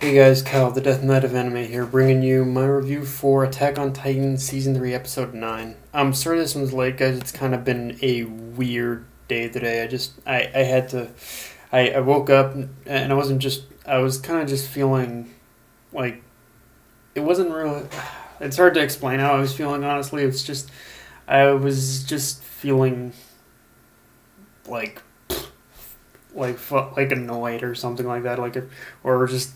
Hey guys, Kyle, the Death Knight of Anime here, bringing you my review for Attack on Titan Season 3, Episode 9. I'm sorry this one's late, guys. It's kind of been a weird day today. I had to, I woke up and I was kind of just feeling like, it wasn't really, it's hard to explain how I was feeling, honestly. I was just feeling like, like annoyed or something like that, or just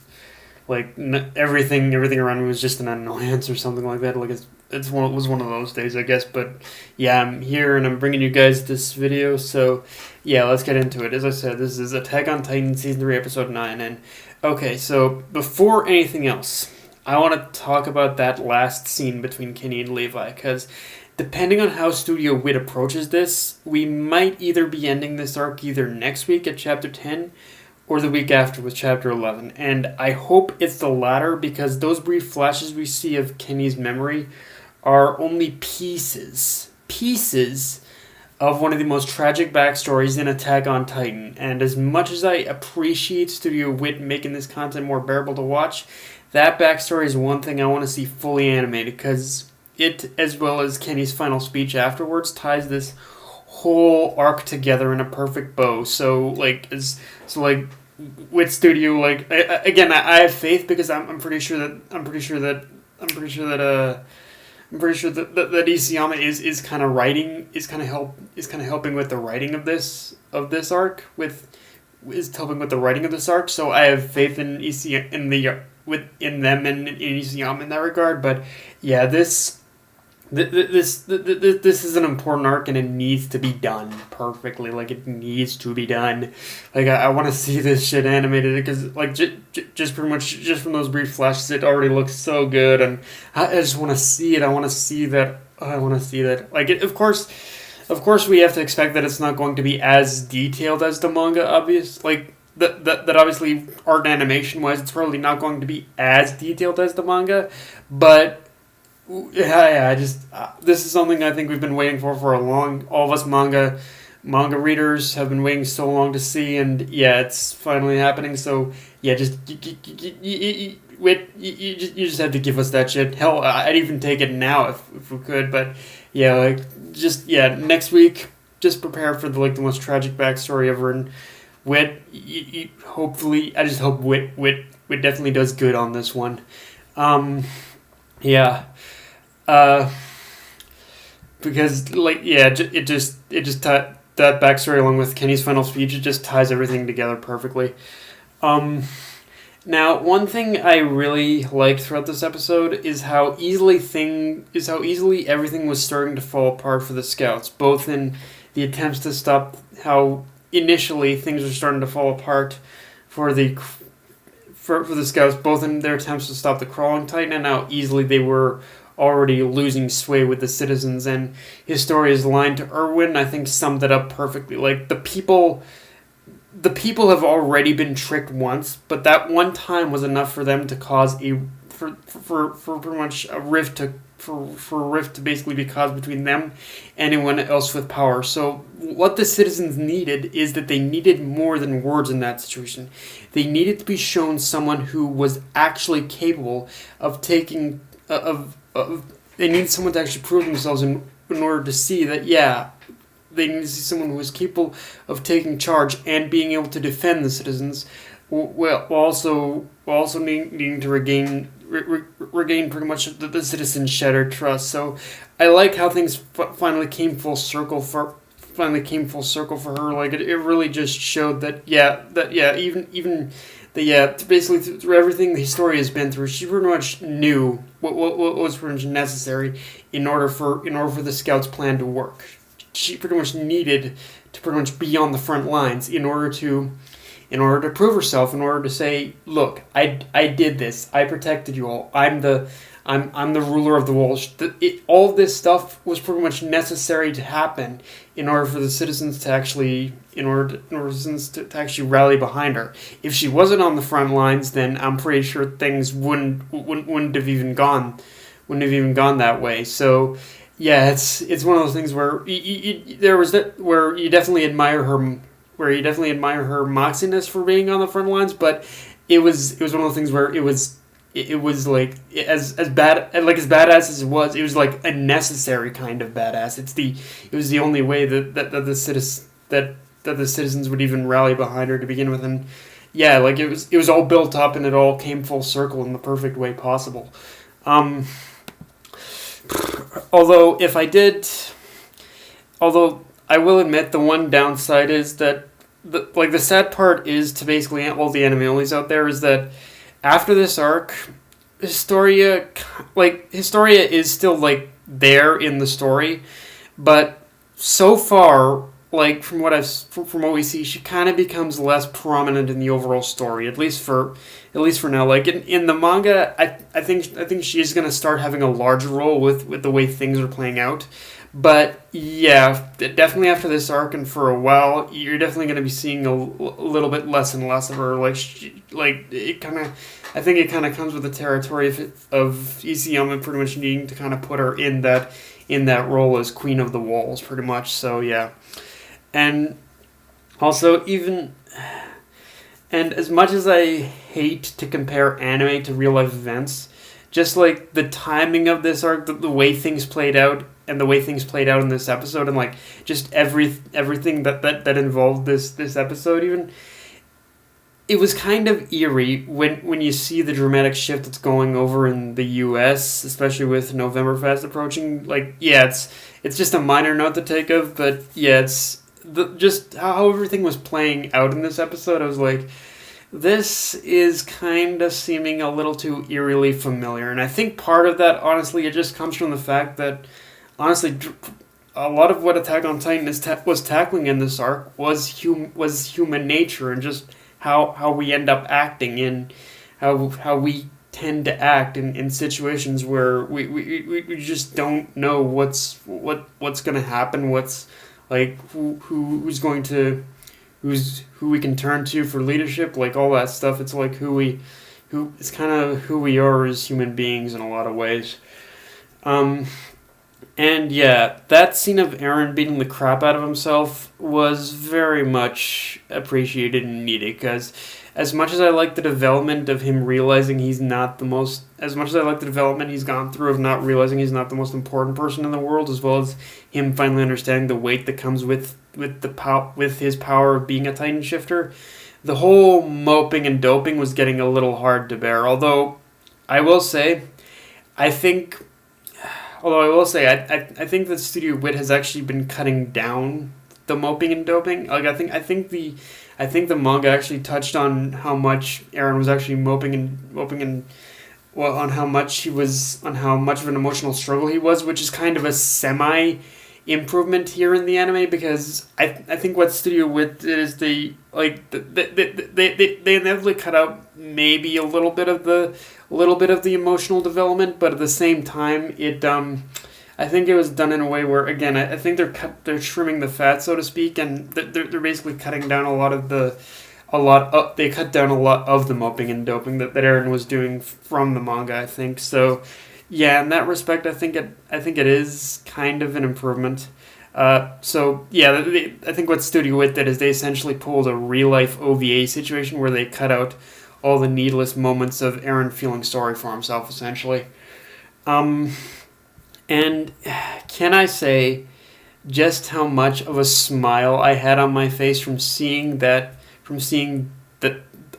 everything around me was just an annoyance or something like that. It was one of those days, I guess. But yeah, I'm here and I'm bringing you guys this video. So yeah, let's get into it. As I said, this is Attack on Titan Season 3, Episode 9. And okay, so before anything else, I want to talk about that last scene between Kenny and Levi, because depending on how Studio Wit approaches this, we might either be ending this arc either next week at Chapter 10 or the week after with Chapter 11. And I hope it's the latter, because those brief flashes we see of Kenny's memory are only pieces of one of the most tragic backstories in Attack on Titan. And as much as I appreciate Studio Wit making this content more bearable to watch, that backstory is one thing I want to see fully animated, because it, as well as Kenny's final speech afterwards, ties this whole arc together in a perfect bow. With Studio, I have faith, because I'm pretty sure that Isayama is kind of helping with the writing of this arc, So I have faith in them and in Isayama in that regard. But yeah, this is an important arc, and it needs to be done perfectly. It needs to be done. I want to see this shit animated, because just pretty much just from those brief flashes, it already looks so good, and I just want to see it. I want to see that. Of course, we have to expect that it's not going to be as detailed as the manga. That obviously, art and animation wise, it's probably not going to be as detailed as the manga, but. Yeah. This is something I think we've been waiting for a long. All of us manga readers have been waiting so long to see, and yeah, it's finally happening. So yeah, you just have to give us that shit. Hell, I'd even take it now if we could. But yeah, next week, just prepare for the most tragic backstory ever. And Wit, hopefully, I just hope Wit definitely does good on this one. Yeah. Because that backstory, along with Kenny's final speech, it just ties everything together perfectly. Now, one thing I really liked throughout this episode is how easily everything was starting to fall apart for the Scouts, both in the attempts to stop how initially things were starting to fall apart for the Scouts, both in their attempts to stop the Crawling Titan, and how easily they were already losing sway with the citizens. And Historia's line to Erwin, I think, summed it up perfectly. The people have already been tricked once, but that one time was enough for them to cause pretty much a rift to basically be caused between them and anyone else with power. So what the citizens needed is that they needed more than words in that situation. They needed to be shown someone who was actually capable of taking they need someone to actually prove themselves in order to see that, yeah, they need to see someone who is capable of taking charge and being able to defend the citizens, while also needing to regain pretty much the citizens' shattered trust. So I like how things finally came full circle for her. It really just showed that basically through everything the story has been through, she pretty much knew what was pretty much necessary in order for the Scouts' plan to work. She pretty much needed to pretty much be on the front lines in order to prove herself, in order to say, look, I did this, I protected you all, I'm the ruler of the world. All this stuff was pretty much necessary to happen in order for the citizens to actually rally behind her. If she wasn't on the front lines, then I'm pretty sure things wouldn't have even gone that way. So yeah, it's one of those things where you definitely admire her moxiness for being on the front lines, but it was one of those things where it was like as bad like as badass as it was like a necessary kind of badass. It was the only way that the citizens would even rally behind her to begin with, and yeah, like it was all built up and it all came full circle in the perfect way possible. Um, although if I did, although I will admit the one downside is that the sad part is to basically all the anime onlys out there is that after this arc, Historia is still like there in the story, but so far, like from what we see, she kind of becomes less prominent in the overall story. At least for now. Like in the manga, I think she is gonna start having a larger role with the way things are playing out. But yeah, definitely after this arc and for a while, you're definitely going to be seeing a little bit less and less of her. It kind of, I think it kind of comes with the territory of Isayama pretty much needing to kind of put her in that role as Queen of the Walls, pretty much. So yeah, and also and as much as I hate to compare anime to real life events, just like the timing of this arc, the way things played out, and the way things played out in this episode, and like just everything that involved this episode, even it was kind of eerie when you see the dramatic shift that's going over in the U.S., especially with Novemberfest approaching. Like, yeah, it's just a minor note to take of, but yeah, it's just how everything was playing out in this episode. I was like, this is kind of seeming a little too eerily familiar, and I think part of that, honestly, it just comes from the fact that, honestly, a lot of what Attack on Titan was tackling in this arc was human nature and just how we end up acting in how we tend to act in situations where we just don't know what's going to happen, what's like who's going to who we can turn to for leadership, like all that stuff. It's like it's kind of who we are as human beings in a lot of ways. And yeah, that scene of Eren beating the crap out of himself was very much appreciated and needed, because as much as I like the development of him realizing he's not the most, as much as I like the development he's gone through of not realizing he's not the most important person in the world, as well as him finally understanding the weight that comes with his power of being a Titan shifter, the whole moping and doping was getting a little hard to bear. Although I will say, I think that Studio Wit has actually been cutting down the moping and doping. Like I think the manga actually touched on how much Eren was actually moping and well, on how much of an emotional struggle he was, which is kind of a semi improvement here in the anime, because I think what Studio Wit did is they inevitably cut out maybe a little bit of the emotional development, but at the same time I think it was done in a way where, again, I think they're trimming the fat, so to speak, and they're basically cutting down they cut down a lot of the moping and doping that Eren was doing from the manga, I think. So yeah, in that respect, I think it is kind of an improvement. So yeah, I think what Studio Wit did is they essentially pulled a real life OVA situation where they cut out all the needless moments of Eren feeling sorry for himself, essentially. And can I say just how much of a smile I had on my face from seeing that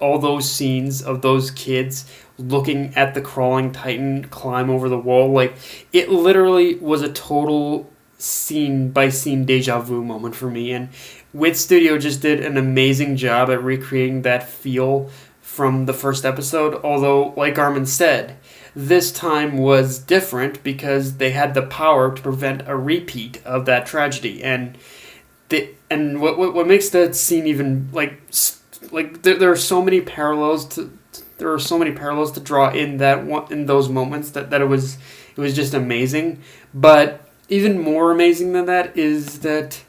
all those scenes of those kids looking at the crawling Titan climb over the wall. Like, it literally was a total scene by scene deja vu moment for me, and Wit Studio just did an amazing job at recreating that feel from the first episode. Although, like Armin said, this time was different because they had the power to prevent a repeat of that tragedy, and what makes that scene even there are so many parallels to draw in those moments that it was just amazing. But even more amazing than that is that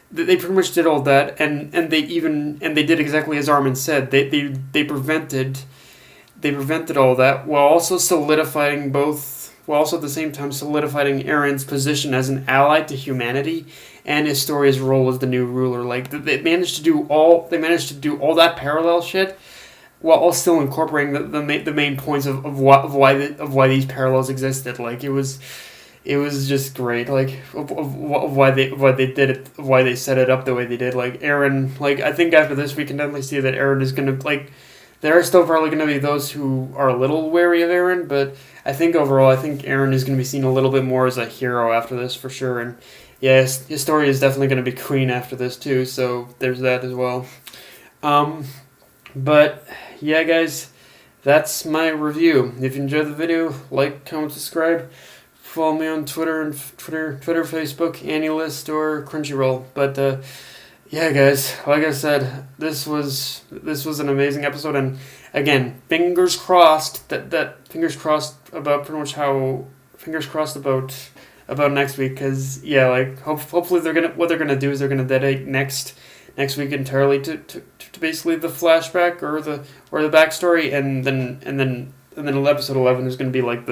they pretty much did all that, and they did exactly as Armin said. They prevented all that while also at the same time solidifying Eren's position as an ally to humanity and Historia's role as the new ruler. Like, they managed to do all that parallel shit while still incorporating the main points of why these parallels existed. Like it was just great. Like of why they did it, why they set it up the way they did. Like Eren, like I think after this we can definitely see that Eren is gonna like. There are still probably going to be those who are a little wary of Eren, but I think overall, I think Eren is going to be seen a little bit more as a hero after this for sure. And yeah, his story is definitely going to be Queen after this too, so there's that as well. Um, but yeah, guys, that's my review. If you enjoyed the video, like, comment, subscribe. Follow me on Twitter, Facebook, AniList, or Crunchyroll. But yeah, guys, like I said, this was an amazing episode, and again, fingers crossed about pretty much how fingers crossed about next week, because yeah, like hopefully they're gonna do is they're gonna dedicate next week entirely to basically the flashback or the backstory, and then episode 11 is gonna be like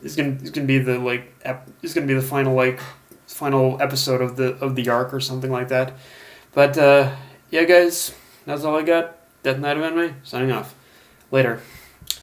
is gonna be the final episode of the arc or something like that. But yeah, guys, that's all I got. Death Knight of Anime, signing off. Later.